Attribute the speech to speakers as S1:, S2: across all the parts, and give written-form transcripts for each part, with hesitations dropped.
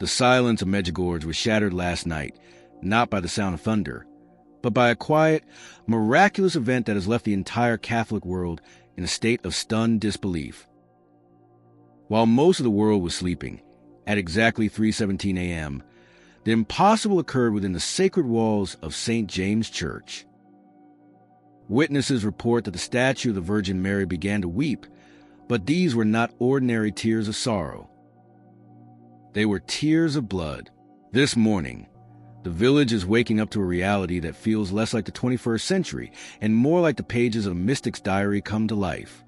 S1: The silence of Medjugorje was shattered last night, not by the sound of thunder, but by a quiet, miraculous event that has left the entire Catholic world in a state of stunned disbelief. While most of the world was sleeping, at exactly 3:17 a.m., the impossible occurred within the sacred walls of St. James Church. Witnesses report that the statue of the Virgin Mary began to weep, but these were not ordinary tears of sorrow. They were tears of blood. This morning, the village is waking up to a reality that feels less like the 21st century and more like the pages of a mystic's diary come to life.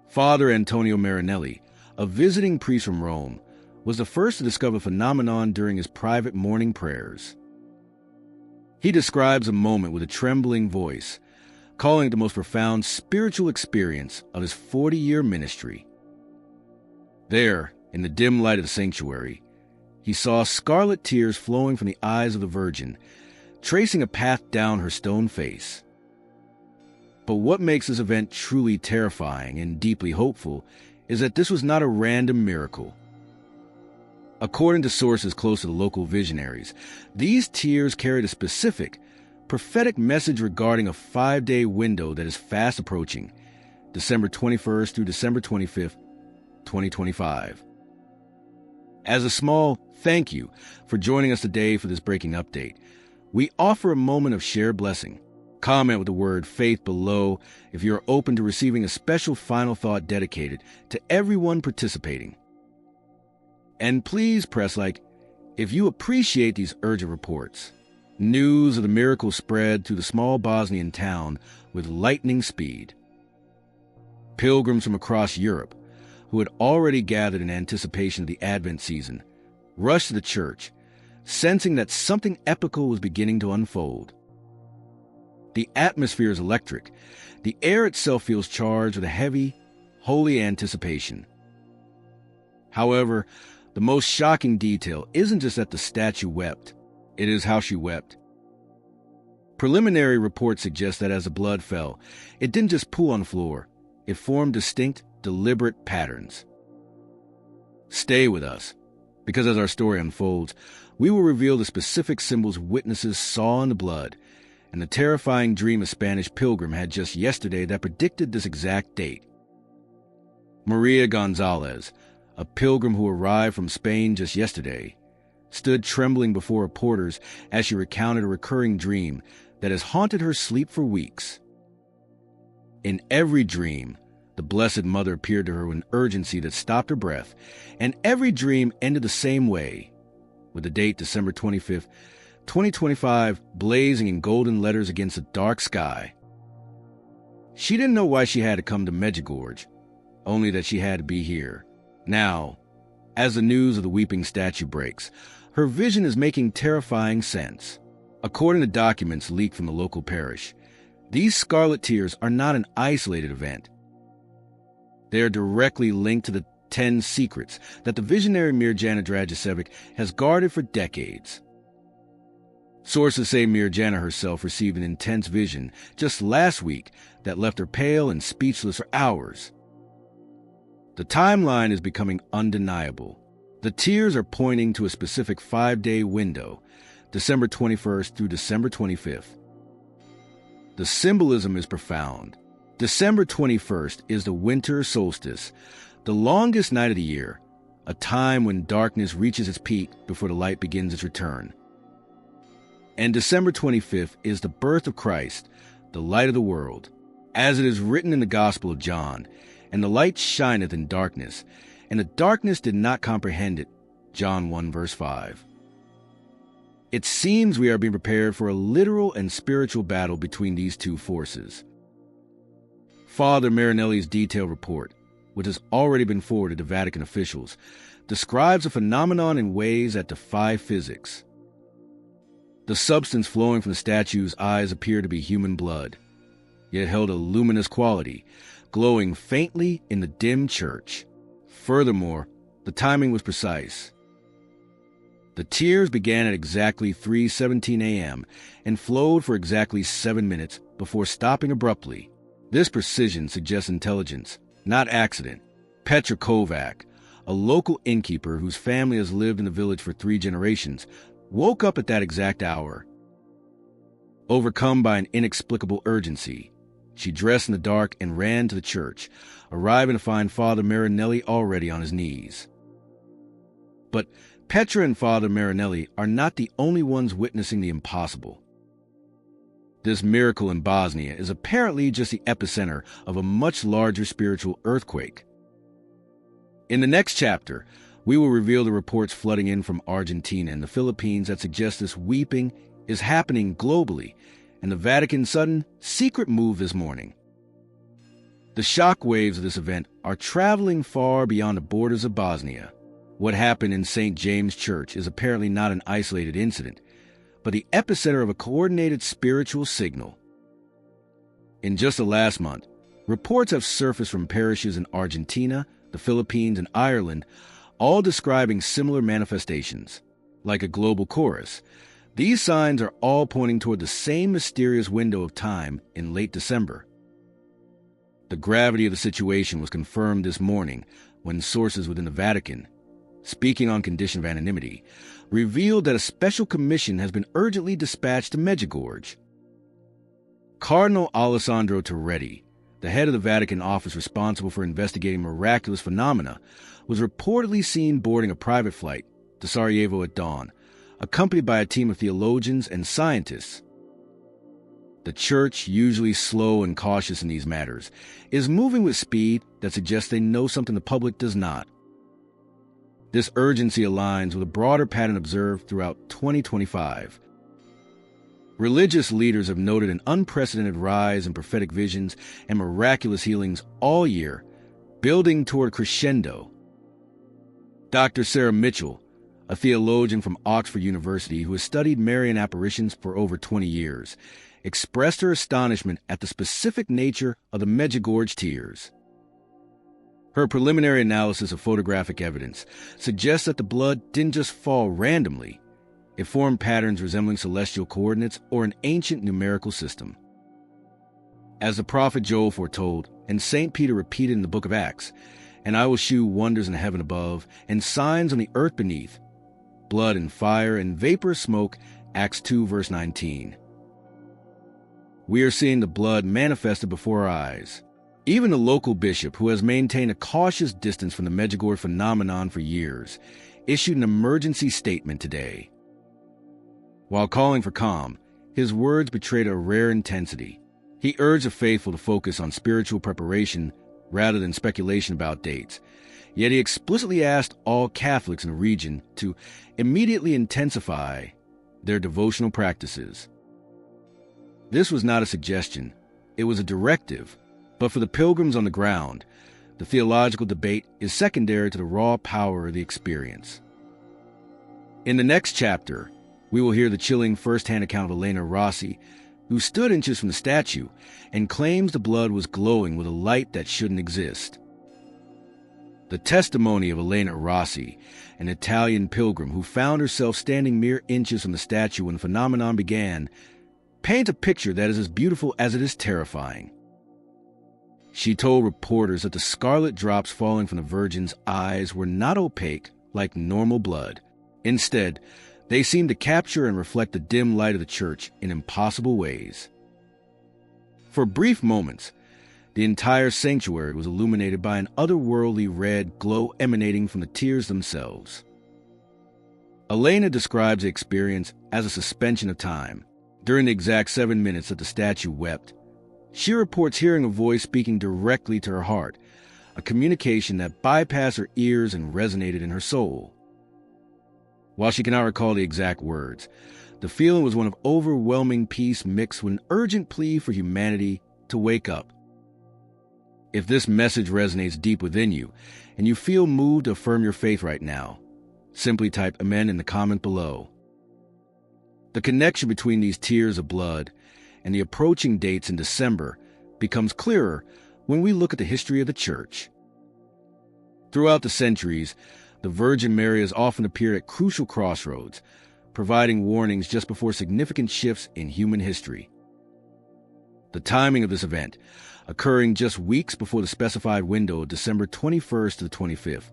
S1: Father Antonio Marinelli, a visiting priest from Rome, was the first to discover the phenomenon during his private morning prayers. He describes a moment with a trembling voice, calling it the most profound spiritual experience of his 40-year ministry. There, in the dim light of the sanctuary, he saw scarlet tears flowing from the eyes of the Virgin, tracing a path down her stone face. But what makes this event truly terrifying and deeply hopeful is that this was not a random miracle. According to sources close to the local visionaries, these tears carried a specific, prophetic message regarding a 5-day window that is fast approaching, December 21st through December 25th, 2025. As a small thank you for joining us today for this breaking update, we offer a moment of shared blessing. Comment with the word faith below if you're open to receiving a special final thought dedicated to everyone participating. And please press like if you appreciate these urgent reports. News of the miracle spread through the small Bosnian town with lightning speed. Pilgrims from across Europe, who had already gathered in anticipation of the Advent season, rushed to the church, sensing that something epical was beginning to unfold. The atmosphere is electric. The air itself feels charged with a heavy, holy anticipation. However, the most shocking detail isn't just that the statue wept, it is how she wept. Preliminary reports suggest that as the blood fell, it didn't just pool on the floor, it formed distinct, deliberate patterns. Stay with us, because as our story unfolds, we will reveal the specific symbols witnesses saw in the blood, and the terrifying dream a Spanish pilgrim had just yesterday that predicted this exact date. Maria Gonzalez, a pilgrim who arrived from Spain just yesterday, stood trembling before reporters as she recounted a recurring dream that has haunted her sleep for weeks. In every dream, the Blessed Mother appeared to her with an urgency that stopped her breath, and every dream ended the same way, with the date December 25th, 2025 blazing in golden letters against a dark sky. She didn't know why she had to come to Medjugorje, only that she had to be here. Now, as the news of the weeping statue breaks, her vision is making terrifying sense. According to documents leaked from the local parish, these scarlet tears are not an isolated event. They are directly linked to the 10 secrets that the visionary Mirjana Dragicevic has guarded for decades. Sources say Mirjana herself received an intense vision just last week that left her pale and speechless for hours. The timeline is becoming undeniable. The tears are pointing to a specific 5-day window, December 21st through December 25th. The symbolism is profound. December 21st is the winter solstice, the longest night of the year, a time when darkness reaches its peak before the light begins its return. And December 25th is the birth of Christ, the light of the world, as it is written in the Gospel of John, and the light shineth in darkness, and the darkness did not comprehend it. John 1 verse 5. It seems we are being prepared for a literal and spiritual battle between these two forces. Father Marinelli's detailed report, which has already been forwarded to Vatican officials, describes a phenomenon in ways that defy physics. The substance flowing from the statue's eyes appeared to be human blood, yet it held a luminous quality, glowing faintly in the dim church. Furthermore, the timing was precise. The tears began at exactly 3:17 a.m. and flowed for exactly 7 minutes before stopping abruptly. This precision suggests intelligence, not accident. Petra Kovac, a local innkeeper whose family has lived in the village for 3 generations, woke up at that exact hour. Overcome by an inexplicable urgency, she dressed in the dark and ran to the church, arriving to find Father Marinelli already on his knees. But Petra and Father Marinelli are not the only ones witnessing the impossible. This miracle in Bosnia is apparently just the epicenter of a much larger spiritual earthquake. In the next chapter, we will reveal the reports flooding in from Argentina and the Philippines that suggest this weeping is happening globally, and the Vatican's sudden, secret move this morning. The shock waves of this event are traveling far beyond the borders of Bosnia. What happened in St. James Church is apparently not an isolated incident, but the epicenter of a coordinated spiritual signal. In just the last month, reports have surfaced from parishes in Argentina, the Philippines, and Ireland, all describing similar manifestations. Like a global chorus, these signs are all pointing toward the same mysterious window of time in late December. The gravity of the situation was confirmed this morning when sources within the Vatican, speaking on condition of anonymity, revealed that a special commission has been urgently dispatched to Medjugorje. Cardinal Alessandro Toretti, the head of the Vatican office responsible for investigating miraculous phenomena, was reportedly seen boarding a private flight to Sarajevo at dawn, accompanied by a team of theologians and scientists. The Church, usually slow and cautious in these matters, is moving with speed that suggests they know something the public does not. This urgency aligns with a broader pattern observed throughout 2025. Religious leaders have noted an unprecedented rise in prophetic visions and miraculous healings all year, building toward crescendo. Dr. Sarah Mitchell, a theologian from Oxford University who has studied Marian apparitions for over 20 years, expressed her astonishment at the specific nature of the Medjugorje tears. Her preliminary analysis of photographic evidence suggests that the blood didn't just fall randomly. It formed patterns resembling celestial coordinates or an ancient numerical system. As the prophet Joel foretold, and St. Peter repeated in the book of Acts, "And I will shew wonders in the heaven above, and signs on the earth beneath, blood and fire and vapor of smoke," Acts 2 verse 19. We are seeing the blood manifested before our eyes. Even the local bishop, who has maintained a cautious distance from the Medjugorje phenomenon for years, issued an emergency statement today. While calling for calm, his words betrayed a rare intensity. He urged the faithful to focus on spiritual preparation rather than speculation about dates. Yet he explicitly asked all Catholics in the region to immediately intensify their devotional practices. This was not a suggestion, it was a directive. But for the pilgrims on the ground, the theological debate is secondary to the raw power of the experience. In the next chapter, we will hear the chilling first-hand account of Elena Rossi, who stood inches from the statue and claims the blood was glowing with a light that shouldn't exist. The testimony of Elena Rossi, an Italian pilgrim who found herself standing mere inches from the statue when the phenomenon began, paints a picture that is as beautiful as it is terrifying. She told reporters that the scarlet drops falling from the Virgin's eyes were not opaque like normal blood. Instead, they seemed to capture and reflect the dim light of the church in impossible ways. For brief moments, the entire sanctuary was illuminated by an otherworldly red glow emanating from the tears themselves. Elena describes the experience as a suspension of time. During the exact 7 minutes that the statue wept, she reports hearing a voice speaking directly to her heart, a communication that bypassed her ears and resonated in her soul. While she cannot recall the exact words, the feeling was one of overwhelming peace mixed with an urgent plea for humanity to wake up. If this message resonates deep within you, and you feel moved to affirm your faith right now, simply type Amen in the comment below. The connection between these tears of blood and the approaching dates in December becomes clearer when we look at the history of the Church. Throughout the centuries, the Virgin Mary has often appeared at crucial crossroads, providing warnings just before significant shifts in human history. The timing of this event, occurring just weeks before the specified window of December 21st to the 25th,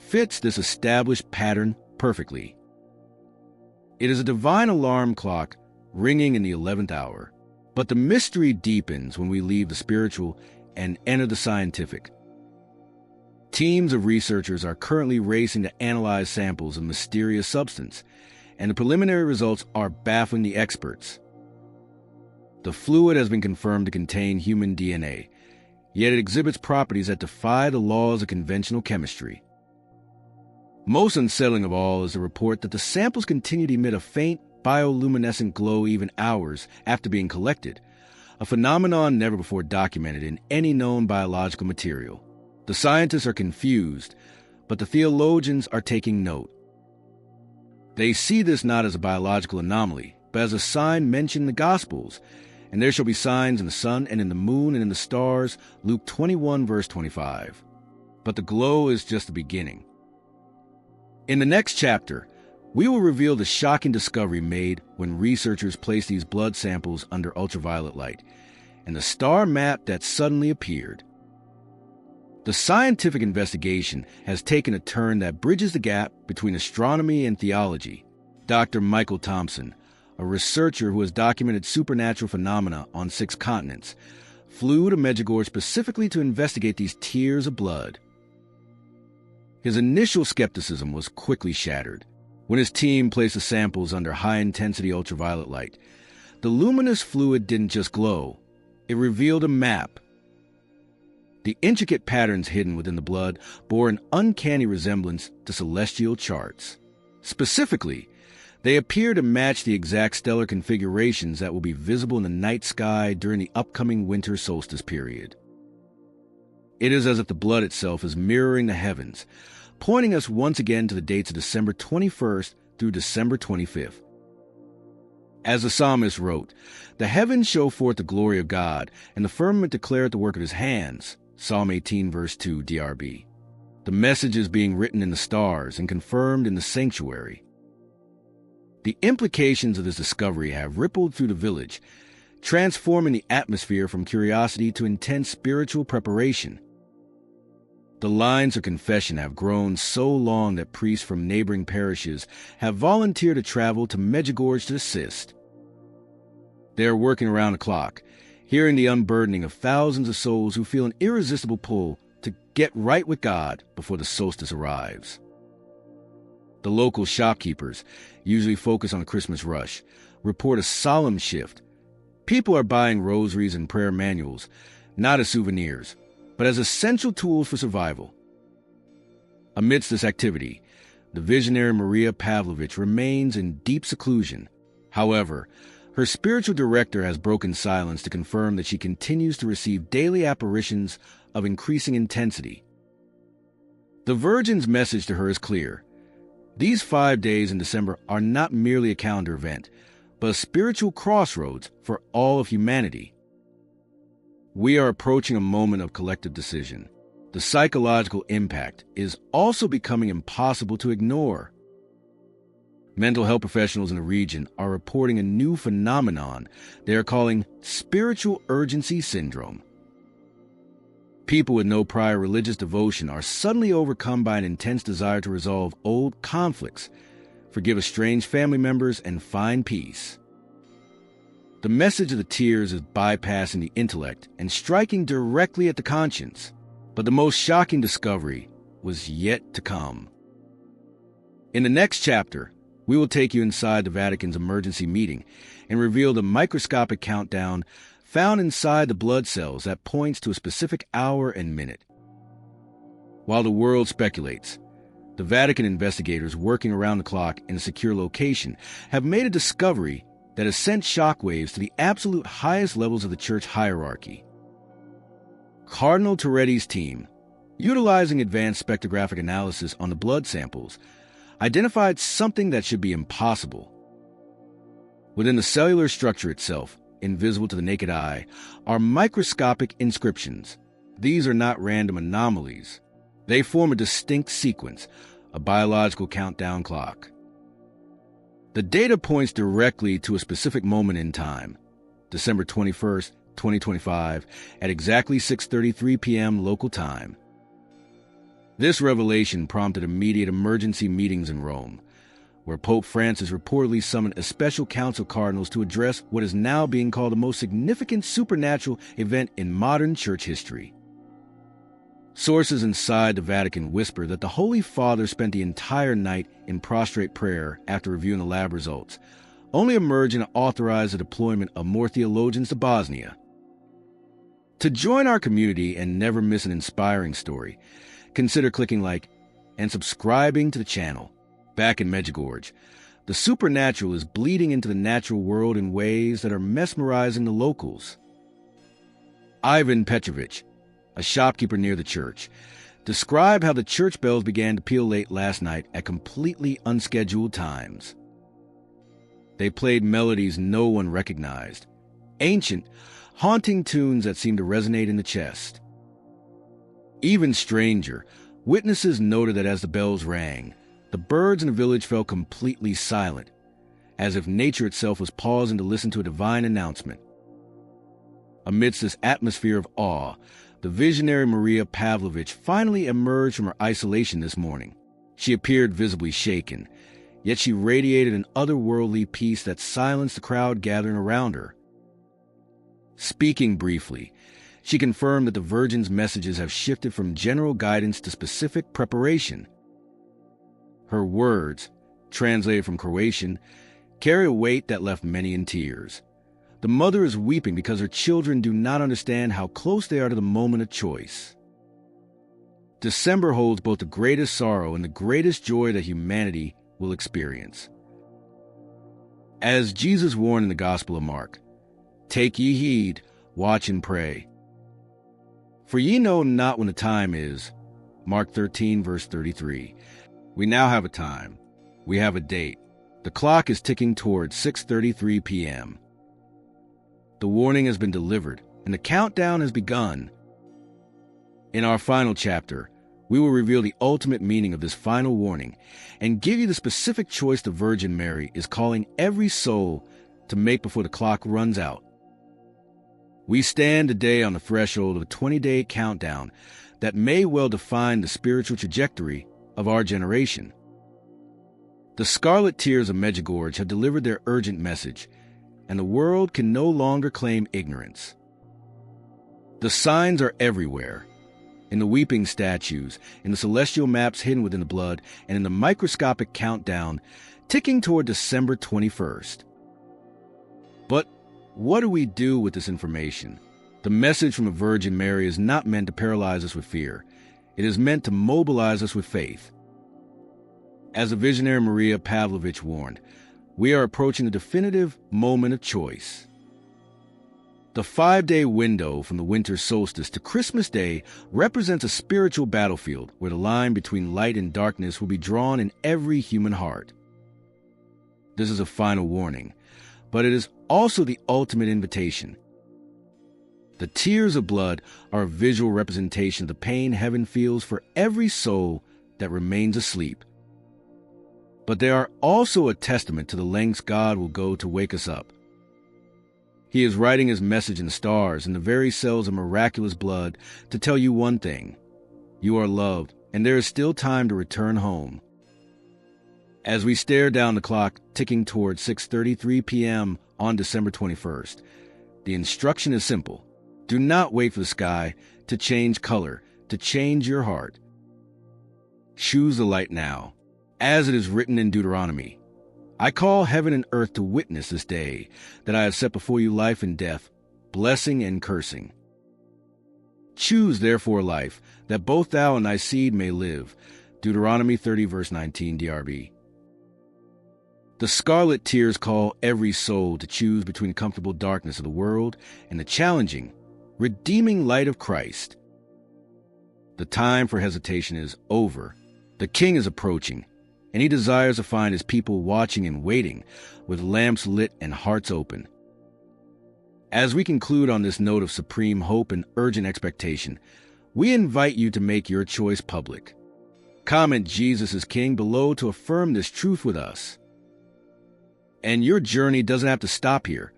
S1: fits this established pattern perfectly. It is a divine alarm clock ringing in the 11th hour, but the mystery deepens when we leave the spiritual and enter the scientific. Teams of researchers are currently racing to analyze samples of mysterious substance, and the preliminary results are baffling the experts. The fluid has been confirmed to contain human DNA, yet it exhibits properties that defy the laws of conventional chemistry. Most unsettling of all is the report that the samples continue to emit a faint bioluminescent glow even hours after being collected, a phenomenon never before documented in any known biological material. The scientists are confused, but the theologians are taking note. They see this not as a biological anomaly, but as a sign mentioned in the Gospels, and there shall be signs in the sun and in the moon and in the stars, Luke 21, verse 25. But the glow is just the beginning. In the next chapter, we will reveal the shocking discovery made when researchers placed these blood samples under ultraviolet light, and the star map that suddenly appeared. The scientific investigation has taken a turn that bridges the gap between astronomy and theology. Dr. Michael Thompson, a researcher who has documented supernatural phenomena on 6 continents, flew to Medjugorje specifically to investigate these tears of blood. His initial skepticism was quickly shattered. When his team placed the samples under high-intensity ultraviolet light, the luminous fluid didn't just glow, it revealed a map. The intricate patterns hidden within the blood bore an uncanny resemblance to celestial charts. Specifically, they appear to match the exact stellar configurations that will be visible in the night sky during the upcoming winter solstice period. It is as if the blood itself is mirroring the heavens, pointing us once again to the dates of December 21st through December 25th. As the psalmist wrote, "The heavens show forth the glory of God, and the firmament declareth the work of his hands." Psalm 18, verse 2, DRB. The message is being written in the stars and confirmed in the sanctuary. The implications of this discovery have rippled through the village, transforming the atmosphere from curiosity to intense spiritual preparation. The lines of confession have grown so long that priests from neighboring parishes have volunteered to travel to Medjugorje to assist. They are working around the clock, hearing the unburdening of thousands of souls who feel an irresistible pull to get right with God before the solstice arrives. The local shopkeepers, usually focused on the Christmas rush, report a solemn shift. People are buying rosaries and prayer manuals, not as souvenirs, but as essential tools for survival. Amidst this activity, the visionary Maria Pavlovich remains in deep seclusion. However, her spiritual director has broken silence to confirm that she continues to receive daily apparitions of increasing intensity. The Virgin's message to her is clear. These 5 days in December are not merely a calendar event, but a spiritual crossroads for all of humanity. We are approaching a moment of collective decision. The psychological impact is also becoming impossible to ignore. Mental health professionals in the region are reporting a new phenomenon they are calling spiritual urgency syndrome. People with no prior religious devotion are suddenly overcome by an intense desire to resolve old conflicts, forgive estranged family members, and find peace. The message of the tears is bypassing the intellect and striking directly at the conscience. But the most shocking discovery was yet to come. In the next chapter, we will take you inside the Vatican's emergency meeting and reveal the microscopic countdown found inside the blood cells that points to a specific hour and minute. While the world speculates, the Vatican investigators working around the clock in a secure location have made a discovery that has sent shockwaves to the absolute highest levels of the church hierarchy. Cardinal Toretti's team, utilizing advanced spectrographic analysis on the blood samples, identified something that should be impossible. Within the cellular structure itself, invisible to the naked eye, are microscopic inscriptions. These are not random anomalies. They form a distinct sequence, a biological countdown clock. The data points directly to a specific moment in time, December 21st, 2025, at exactly 6:33 p.m. local time. This revelation prompted immediate emergency meetings in Rome, where Pope Francis reportedly summoned a special council of cardinals to address what is now being called the most significant supernatural event in modern church history. Sources inside the Vatican whisper that the Holy Father spent the entire night in prostrate prayer after reviewing the lab results, only emerging to authorize the deployment of more theologians to Bosnia. To join our community and never miss an inspiring story, consider clicking like and subscribing to the channel. Back in Medjugorje, the supernatural is bleeding into the natural world in ways that are mesmerizing the locals. Ivan Petrovich, a shopkeeper near the church, described how the church bells began to peal late last night at completely unscheduled times. They played melodies no one recognized, ancient, haunting tunes that seemed to resonate in the chest. Even stranger, witnesses noted that as the bells rang, the birds in the village fell completely silent, as if nature itself was pausing to listen to a divine announcement. Amidst this atmosphere of awe, the visionary Maria Pavlovich finally emerged from her isolation this morning. She appeared visibly shaken, yet she radiated an otherworldly peace that silenced the crowd gathering around her. Speaking briefly, she confirmed that the Virgin's messages have shifted from general guidance to specific preparation. Her words, translated from Croatian, carry a weight that left many in tears. The mother is weeping because her children do not understand how close they are to the moment of choice. December holds both the greatest sorrow and the greatest joy that humanity will experience. As Jesus warned in the Gospel of Mark, "Take ye heed, watch and pray. For ye know not when the time is." Mark 13, verse 33. We now have a time. We have a date. The clock is ticking towards 6:33 p.m. The warning has been delivered, and the countdown has begun. In our final chapter, we will reveal the ultimate meaning of this final warning and give you the specific choice the Virgin Mary is calling every soul to make before the clock runs out. We stand today on the threshold of a 20-day countdown that may well define the spiritual trajectory of our generation. The Scarlet Tears of Medjugorje have delivered their urgent message, and the world can no longer claim ignorance. The signs are everywhere, in the weeping statues, in the celestial maps hidden within the blood, and in the microscopic countdown ticking toward December 21st. But what do we do with this information? The message from the Virgin Mary is not meant to paralyze us with fear. It is meant to mobilize us with faith. As the visionary Maria Pavlovich warned, we are approaching the definitive moment of choice. The 5-day window from the winter solstice to Christmas Day represents a spiritual battlefield where the line between light and darkness will be drawn in every human heart. This is a final warning, but it is also the ultimate invitation. The tears of blood are a visual representation of the pain heaven feels for every soul that remains asleep. But they are also a testament to the lengths God will go to wake us up. He is writing his message in the stars, in the very cells of miraculous blood, to tell you one thing: you are loved, and there is still time to return home. As we stare down the clock ticking towards 6:33 p.m. on December 21st, the instruction is simple. Do not wait for the sky to change color, to change your heart. Choose the light now. As it is written in Deuteronomy, I call heaven and earth to witness this day that I have set before you life and death, blessing and cursing. Choose therefore life, that both thou and thy seed may live. Deuteronomy 30 verse 19 DRB. The Scarlet Tears call every soul to choose between the comfortable darkness of the world and the challenging, redeeming light of Christ. The time for hesitation is over. The King is approaching, and he desires to find his people watching and waiting, with lamps lit and hearts open. As we conclude on this note of supreme hope and urgent expectation, we invite you to make your choice public. Comment "Jesus is King" below to affirm this truth with us. And your journey doesn't have to stop here.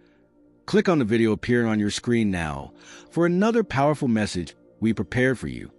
S1: Click on the video appearing on your screen now for another powerful message we prepared for you.